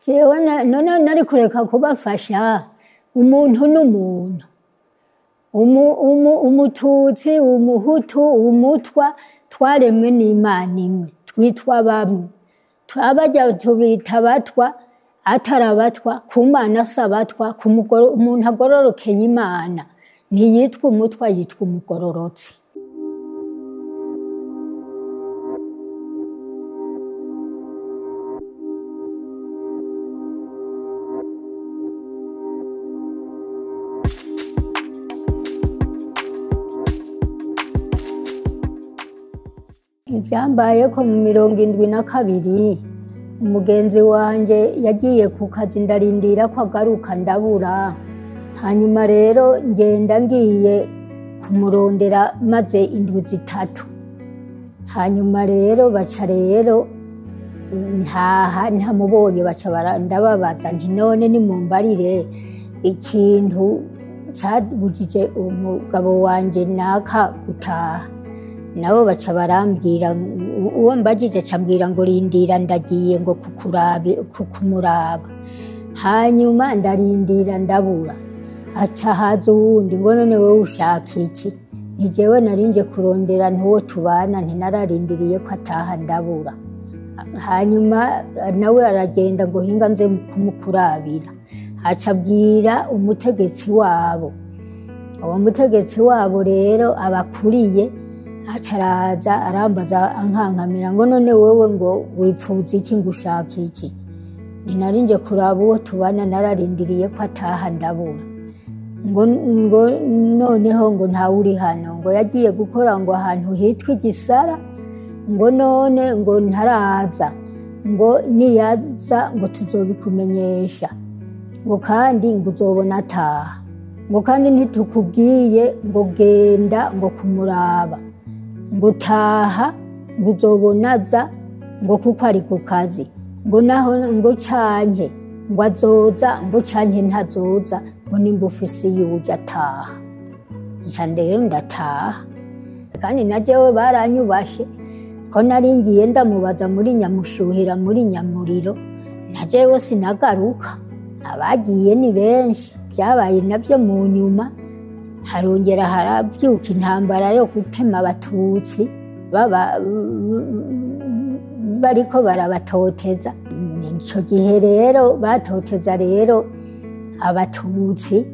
jewe none nari kureka kubafasha umuntu n'umuntu, umututsi, umuhutu, umutwa, twaremwe n'Imana imwe, twitwa bamwe. Abarya tubita abatwa, atari abatwa, ku Mana si abatwa, umuntu agororokeye Imana ntiyitwa umutwa, yitwa umugororotsi. Ivyambayeko mu 72 umugenzi wanje yagiye ku kazi, ndarindira ko agaruka ndabura. Hanyuma rero ngenda ngiye kumurondera maze indwi zitatu. Hanyuma rero baca rero ntamubonye, baca ndababaza nti none nimumbarire ikintu cabujije umugabo wanje naka gutaha. Nabo baca barambwira, uwo mbajije cambwira ngo rindira ndagiye ngo kukumuraba. Hanyuma ndarindira ndabura, aca haza uwundi ngo none wowe ushaka iki? Ni jewe narinje kurondera ntuwo tubana, ntinararindiriye ko ataha ndabura. Hanyuma nawe aragenda ngo hinga nze kumukurabira, aca abwira umutegetsi wabo. Uwo mutegetsi wabo rero abakuriye aca araza arambaza ankankamira ngo none wewe ngo wipfuza iki, ngo ushaka iki? Ninarinje kuraba uwo tubana, nararindiriye ko ataha ndabura. Ngo noneho ngo ntawe uri hano, ngo yagiye gukora ngo ahantu hitwa Igisara, ngo none ngo ntaraza, ngo niyaza ngo tuzobikumenyesha, ngo kandi ngo uzobona ataha, ngo kandi ntitukubwiye ngo genda ngo kumuraba, ngo taha ngo uzobonaza, ngo kuko ari ku kazi, ngo naho ngo canke ngo azoza, ngo canke ntazoza, ngo nimba ufise yuje ataha. Nca rero ndataha, kandi na jewe baranyubashe ko naringiye ndamubaza muri Nyamushuhira muri Nyamuriro, na jewe sinagaruka. Abagiye ni benshi, vyabaye navyo mu nyuma. Harongera haravyuka intambara yo gutema abatutsi bariko barabatoteza. Nico gihe rero batoteza rero abatutsi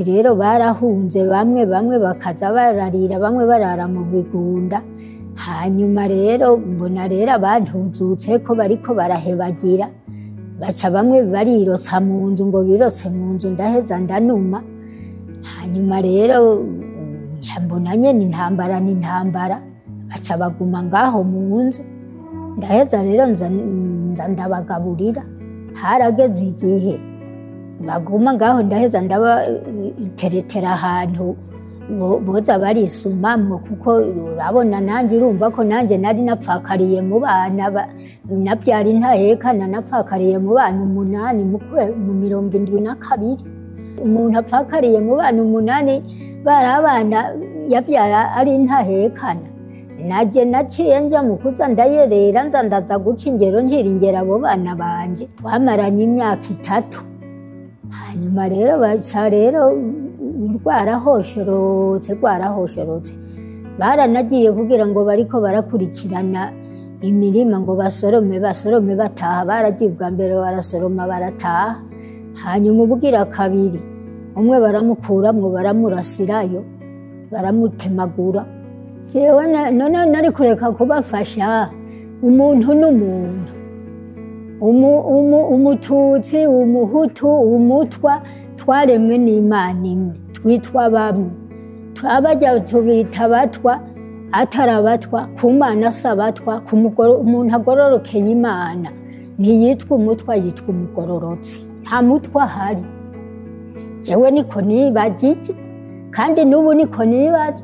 rero barahunze, bamwe bakaza bararira, bamwe barara mu bigunda. Hanyuma rero mbona rero abantuzutse ko bariko barahebagira, baca bamwe barirotsa mu nzu, ngo birotse mu nzu ndaheza ndanuma. Hanyuma rero mbona nyene intambara, baca baguma ngaho mu nzu. Ndaheza rero nza ndabagaburira. Harageze igihe baguma ngaho, ndaheza ndabateretera ahantu boza barisumamwo, kuko urabona nanje, urumva ko nanje nari napfakariye mu bana, navyari ntahekana, napfakariye mu bana 8 mu 72. Umuntu apfakariye mu bana 8 bari abana yavyara ari ntahekana. Naje naciye nja mu kuza ndayerera, nza ndaza guca ingero nkiringera abo bana banje. Twamaranye imyaka 3. Hanyuma rero baca rero rwarahosherotse. Baranagiye kugira ngo bariko barakurikirana imirima ngo basorome bataha. Baragiye bwa mbere barasoroma barataha. Hanyuma ubugira kabiri umwe baramukuramwo, baramurasirayo, baramutemagura. Jewe none nari kureka kubafasha umuntu n'umuntu, umututsi, umuhutu, umutwa, twaremwe n'Imana imwe, twitwa bamwe. Abarya tubita abatwa, atari abatwa, ku Mana si abatwa, umuntu agororokeye Imana ntiyitwa umutwa, yitwa umugororotsi. Nta mutwa ahari. Jewe niko nibagije, kandi n'ubu niko nibaza.